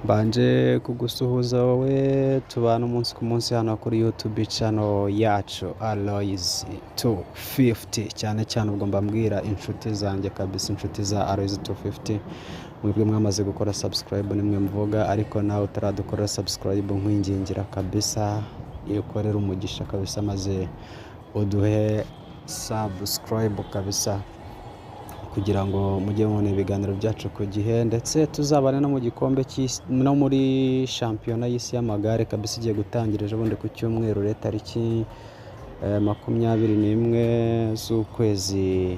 Mbanje kugusuhuza wowe tubana umunsi ku munsi hano kuri YouTube channel yacu Aloys 250 cyane cyane ubwo mbambwira inshuti zanjye kabisa inshuti za Aloys 250 mwebwe mwamaze gukora subscribe nimwe mvuga ariko nawe utaradukora subscribe nkwingingira kabisa ikorera umugisha kabisa maze uduhe subscribe kabisa kugira ngo mujye mubona ibiganiro byacu ku gihe ndetse tuzabane no mu gikombe no muri Championa Yisi y'amagare kabisa igiye gutangira ejo bundi ku cyumweru tariki 21 z'ukwezi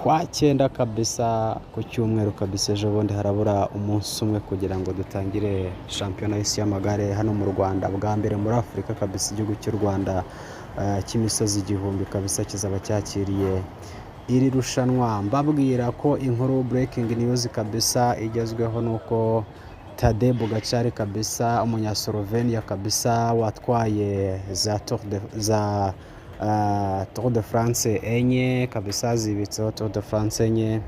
kwa 9 kabisa ku cyumweru kabisa ejo bundi harabura umunsi umwe kugira ngo dutangire Championa Yisi y'amagare hano mu Rwanda bwa mbere muri Afrika kabisa igihugu cy'u Rwanda cy'imisozi igihumbi kabisa kizaba cyakiriye iri rushanwa mbabwira ko inkuru breaking news kabisa igezweho nuko Tadej Pogacar kabisa umunya-Slovenia kabisa watwaye za Tour de France enye kabisa zibitseho Tour de France enye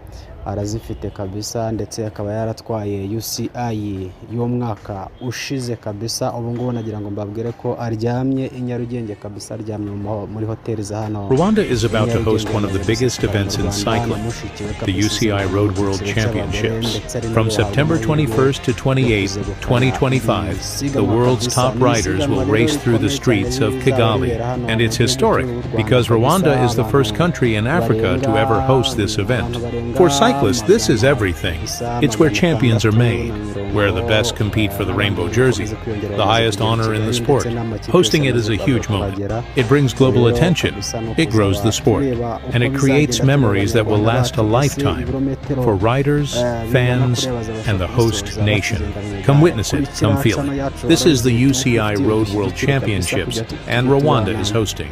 arazifite kabisa ndetse akaba yaratwaye UCI y'umwaka ushize kabisa ubu ngubu nagira ngo mbabwire ko aryamye inyarugenge kabisa aryamye muri hoteli za hano. Rwanda is about to host one of the biggest events in cycling, the UCI Road World Championships. From September 21st to 28th, 2025, the world's top riders will race through the streets of Kigali, and it's historic because Rwanda is the first country in Africa to ever host this event. For cyclists, this is everything. It's where champions are made, where the best compete for the rainbow jersey, the highest honor in the sport. Hosting it is a huge moment. It brings global attention, it grows the sport, and it creates memories that will last a lifetime for riders, fans, and the host nation. Come witness it, come feel it. This is the UCI Road World Championships, and Rwanda is hosting.